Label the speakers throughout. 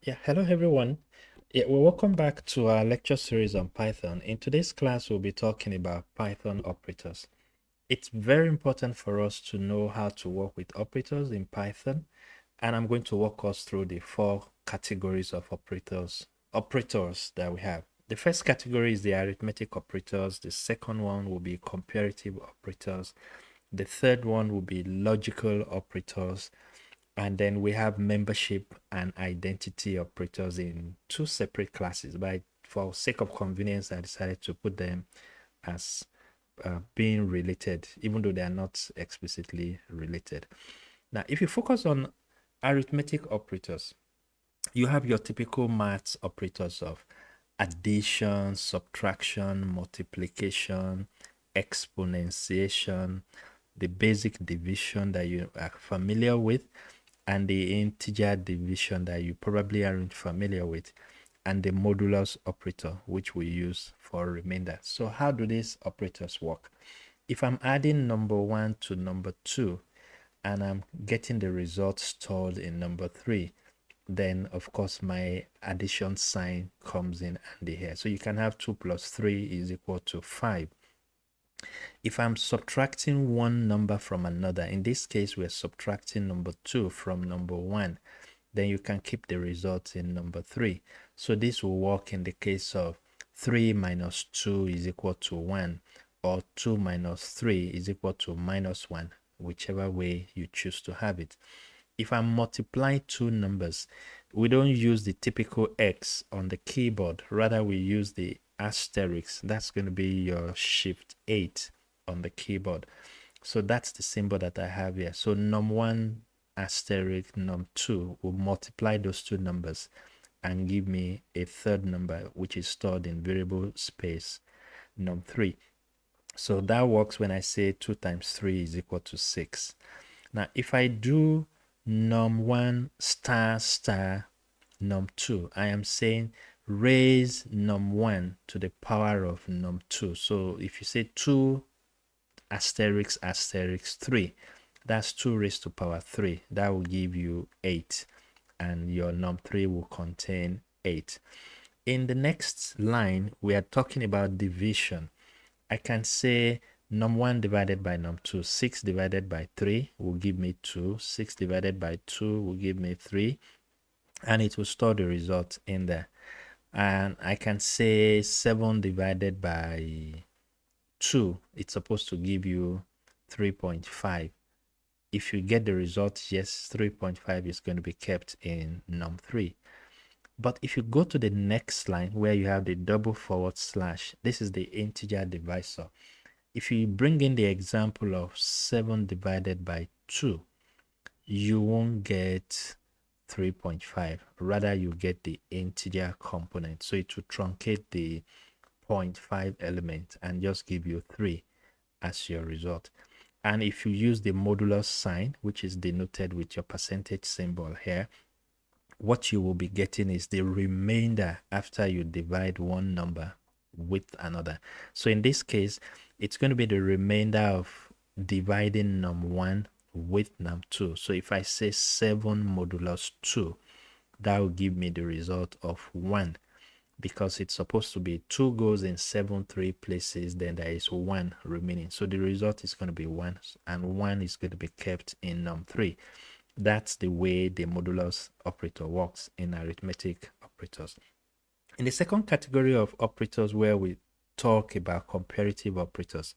Speaker 1: Yeah, hello everyone. Yeah, well, welcome back to our lecture series on Python. In today's class, we'll be talking about Python operators. It's very important for us to know how to work with operators in Python, and I'm going to walk us through the four categories of operators that we have. The first category is the arithmetic operators. The second one will be comparative operators. The third one will be logical operators. And then we have membership and identity operators in two separate classes. But for sake of convenience, I decided to put them as being related, even though they are not explicitly related. Now, if you focus on arithmetic operators, you have your typical maths operators of addition, subtraction, multiplication, exponentiation, the basic division that you are familiar with, and the integer division that you probably aren't familiar with, and the modulus operator, which we use for remainder. So how do these operators work? If I'm adding number 1 to number 2 and I'm getting the result stored in number 3, then of course my addition sign comes in handy here. So you can have 2 plus 3 is equal to 5. If I'm subtracting one number from another, in this case we're subtracting number 2 from number 1, then you can keep the result in number 3. So this will work in the case of 3 minus 2 is equal to 1, or 2 minus 3 is equal to minus 1, whichever way you choose to have it. If I multiply two numbers, we don't use the typical X on the keyboard. Rather, we use the asterisk. That's going to be your shift 8 on the keyboard. So that's the symbol that I have here. So num1 asterisk num2 will multiply those two numbers and give me a third number, which is stored in variable space num3. So that works when I say 2 times 3 is equal to 6. Now, if I do num1 star star num2, I am saying raise num1 to the power of num2. So if you say 2 asterisk asterisk 3, that's 2 raised to power 3. That will give you 8, and your num3 will contain 8. In the next line, we are talking about division. I can say num1 divided by num2. 6 divided by 3 will give me 2. 6 divided by 2 will give me 3. And it will store the result in there. And I can say 7 divided by 2. It's supposed to give you 3.5. If you get the result, yes, 3.5 is going to be kept in num3. But if you go to the next line where you have the double forward slash, this is the integer divisor. If you bring in the example of 7 divided by 2, you won't get 3.5. Rather, you get the integer component. So it will truncate the 0.5 element and just give you 3 as your result. And if you use the modulus sign, which is denoted with your percentage symbol here, what you will be getting is the remainder after you divide one number with another. So in this case, it's going to be the remainder of dividing num1 with num2. So if I say 7 modulus 2, that will give me the result of 1, because it's supposed to be 2 goes in 7 3 places, then there is 1 remaining. So the result is going to be 1, and 1 is going to be kept in num3. That's the way the modulus operator works in arithmetic operators. In the second category of operators, where we talk about comparative operators,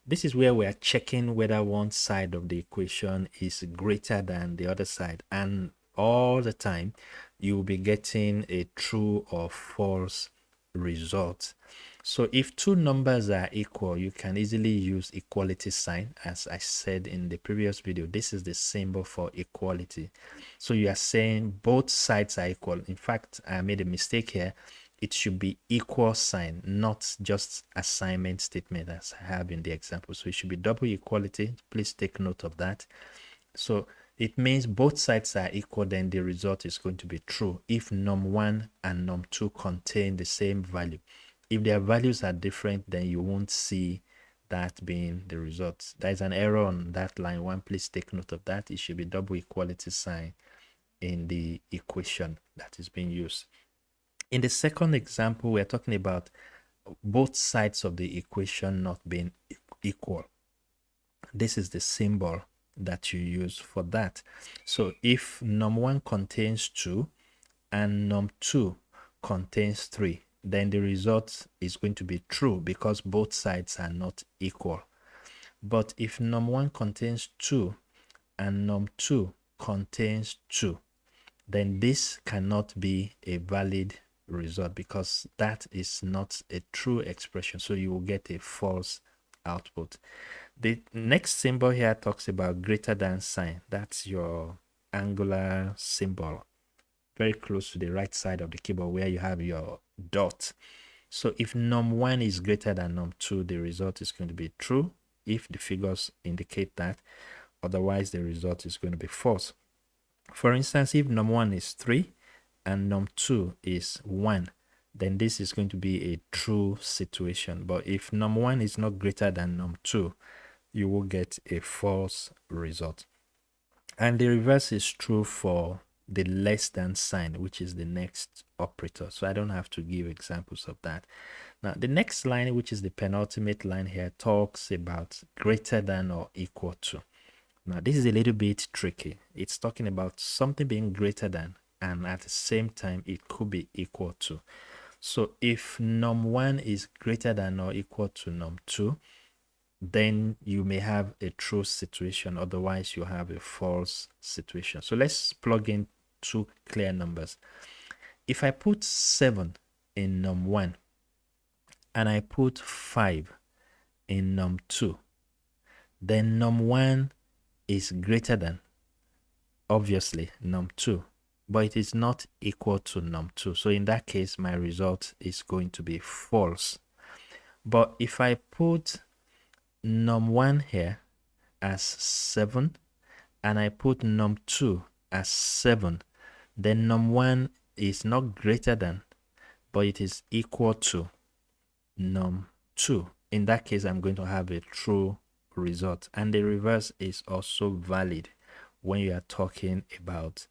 Speaker 1: this is where we are checking whether one side of the equation is greater than the other side, and all the time you will be getting a true or false result. So if two numbers are equal, you can easily use equality sign. As I said in the previous video, this is the symbol for equality. So you are saying both sides are equal. In fact, I made a mistake here. It should be equal sign, not just assignment statement as I have in the example. So it should be double equality. Please take note of that. So it means both sides are equal, then the result is going to be true if num1 and num2 contain the same value. If their values are different, then you won't see that being the result. There is an error on that line 1. Please take note of that. It should be double equality sign in the equation that is being used. In the second example, we're talking about both sides of the equation not being equal. This is the symbol that you use for that. So if num1 contains 2 and num2 contains 3, then the result is going to be true because both sides are not equal. But if num1 contains 2 and num2 contains 2, then this cannot be a valid result because that is not a true expression. So you will get a false output. The next symbol here talks about greater than sign. That's your angular symbol, very close to the right side of the keyboard where you have your dot. So if num1 is greater than num2, the result is going to be true if the figures indicate that. Otherwise, the result is going to be false. For instance, if num1 is 3 and num2 is 1, then this is going to be a true situation. But if num1 is not greater than num2, you will get a false result. And the reverse is true for the less than sign, which is the next operator. So I don't have to give examples of that. Now, the next line, which is the penultimate line here, talks about greater than or equal to. Now, this is a little bit tricky. It's talking about something being greater than, and at the same time, it could be equal to. So if num1 is greater than or equal to num2, then you may have a true situation. Otherwise, you have a false situation. So let's plug in two clear numbers. If I put 7 in num1 and I put 5 in num2, then num1 is greater than, obviously, num2, but it is not equal to num2. So in that case, my result is going to be false. But if I put num1 here as 7 and I put num2 as 7, then num1 is not greater than, but it is equal to num2. In that case, I'm going to have a true result. And the reverse is also valid when you are talking about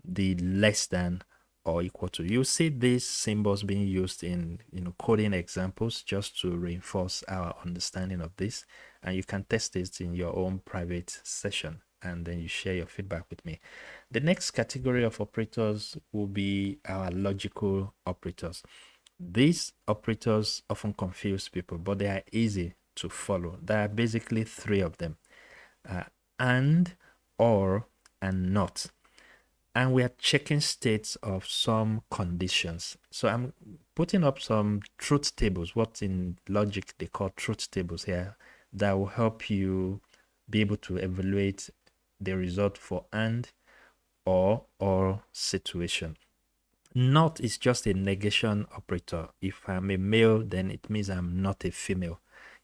Speaker 1: the less than or equal to. You see these symbols being used in coding examples just to reinforce our understanding of this, and you can test it in your own private session and then you share your feedback with me. The next category of operators will be our logical operators. These operators often confuse people, but they are easy to follow. There are basically three of them: and, or, and not. And we are checking states of some conditions. So I'm putting up some truth tables, what in logic they call truth tables here, that will help you be able to evaluate the result for and, or situation. Not is just a negation operator. If I'm a male, then it means I'm not a female.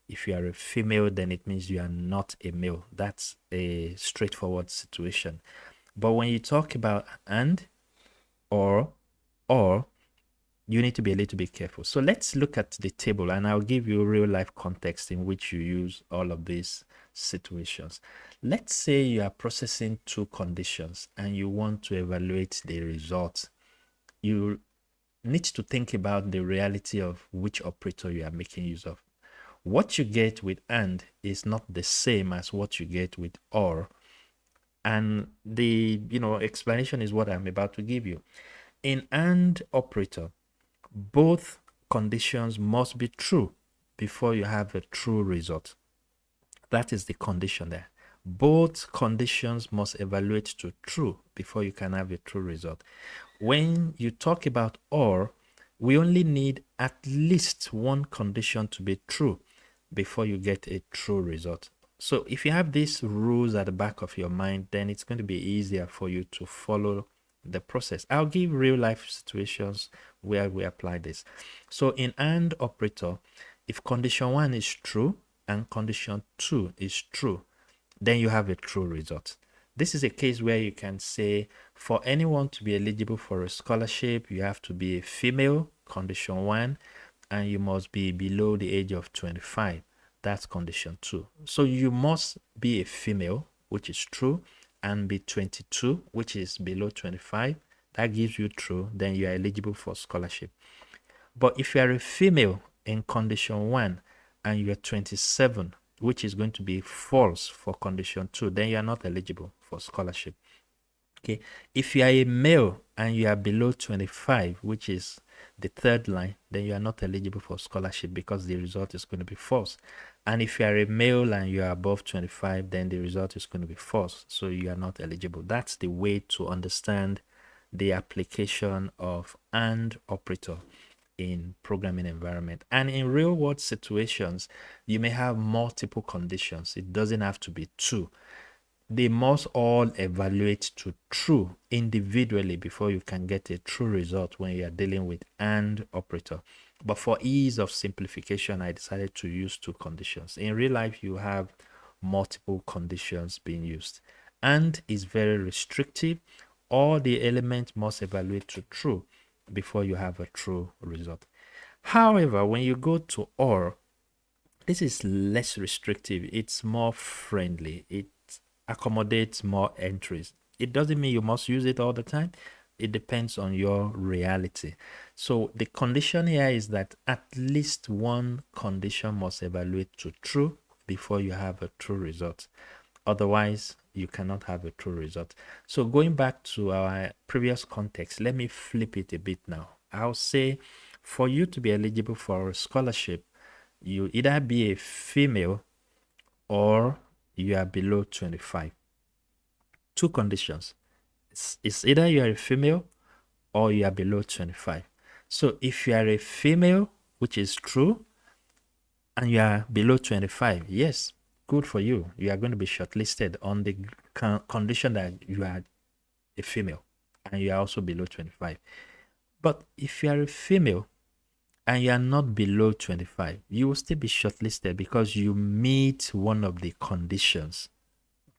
Speaker 1: If you are a female, then it means you are not a male. That's a straightforward situation. But when you talk about and, or, you need to be a little bit careful. So let's look at the table and I'll give you real life context in which you use all of these situations. Let's say you are processing two conditions and you want to evaluate the results. You need to think about the reality of which operator you are making use of. What you get with and is not the same as what you get with or. And the explanation is what I'm about to give you. In and operator, both conditions must be true before you have a true result. That is the condition there. Both conditions must evaluate to true before you can have a true result. When you talk about or, we only need at least one condition to be true before you get a true result. So if you have these rules at the back of your mind, then it's going to be easier for you to follow the process. I'll give real life situations where we apply this. So in AND operator, if condition 1 is true and condition 2 is true, then you have a true result. This is a case where you can say for anyone to be eligible for a scholarship, you have to be a female, condition 1, and you must be below the age of 25. That's condition 2. So you must be a female, which is true, and be 22, which is below 25, that gives you true, then you are eligible for scholarship. But if you are a female in condition 1 and you are 27, which is going to be false for condition 2, then you are not eligible for scholarship. Okay, if you are a male and you are below 25, which is the third line, then you are not eligible for scholarship because the result is going to be false. And if you are a male and you are above 25, then the result is going to be false, so you are not eligible. That's the way to understand the application of AND operator in programming environment. And in real world situations, you may have multiple conditions. It doesn't have to be two. They must all evaluate to true individually before you can get a true result when you are dealing with AND operator. But for ease of simplification, I decided to use two conditions. In real life, you have multiple conditions being used. AND is very restrictive. All the elements must evaluate to true before you have a true result. However, when you go to OR, this is less restrictive. It's more friendly. It accommodates more entries. It doesn't mean you must use it all the time. It depends on your reality. So the condition here is that at least one condition must evaluate to true before you have a true result. Otherwise, you cannot have a true result. So going back to our previous context, let me flip it a bit now. I'll say for you to be eligible for a scholarship, you either be a female or you are below 25. Two conditions. It's either you are a female or you are below 25. So if you are a female, which is true, and you are below 25, yes, good for you. You are going to be shortlisted on the condition that you are a female and you are also below 25. But if you are a female and you are not below 25, you will still be shortlisted because you meet one of the conditions.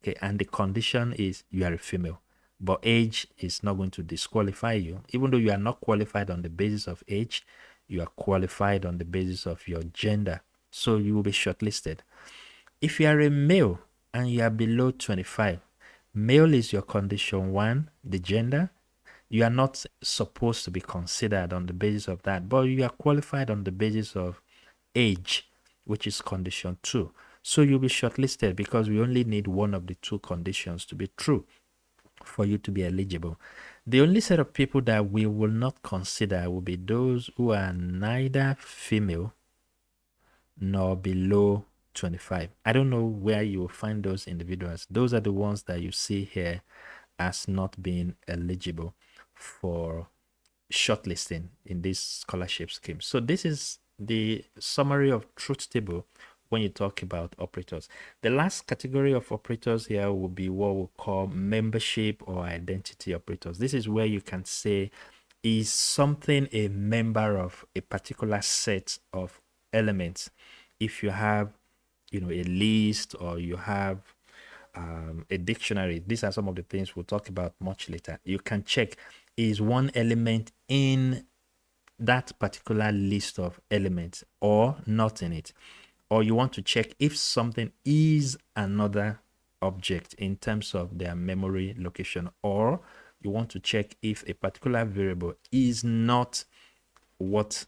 Speaker 1: Okay, and the condition is you are a female, but age is not going to disqualify you. Even though you are not qualified on the basis of age, you are qualified on the basis of your gender, so you will be shortlisted. If you are a male and you are below 25, male is your condition 1, the gender. You are not supposed to be considered on the basis of that, but you are qualified on the basis of age, which is condition 2. So you'll be shortlisted because we only need one of the two conditions to be true for you to be eligible. The only set of people that we will not consider will be those who are neither female nor below 25. I don't know where you will find those individuals. Those are the ones that you see here as not being eligible for shortlisting in this scholarship scheme. So this is the summary of truth table when you talk about operators. The last category of operators here will be what we call membership or identity operators. This is where you can say, is something a member of a particular set of elements? If you have, a list, or you have a dictionary, these are some of the things we'll talk about much later. You can check, is one element in that particular list of elements or not in it? Or you want to check if something is another object in terms of their memory location, or you want to check if a particular variable is not what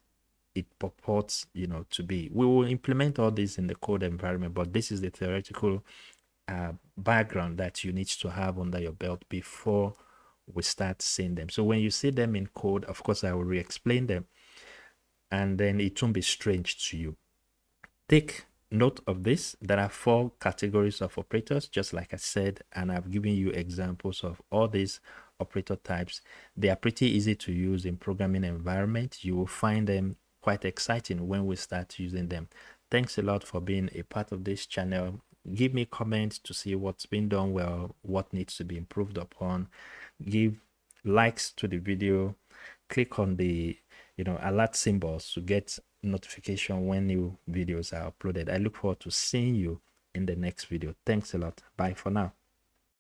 Speaker 1: it purports to be. We will implement all this in the code environment, but this is the theoretical background that you need to have under your belt before we start seeing them. So when you see them in code, of course I will re-explain them, and then it won't be strange to you. Take note of this. There are 4 categories of operators, just like I said, and I've given you examples of all these operator types. They are pretty easy to use in programming environment. You will find them quite exciting when we start using them. Thanks a lot for being a part of this channel. Give me comments to see what's been done well, what needs to be improved upon. Give likes to the video. Click on the alert symbols to get notification when new videos are uploaded. I look forward to seeing you in the next video. Thanks a lot. Bye for now.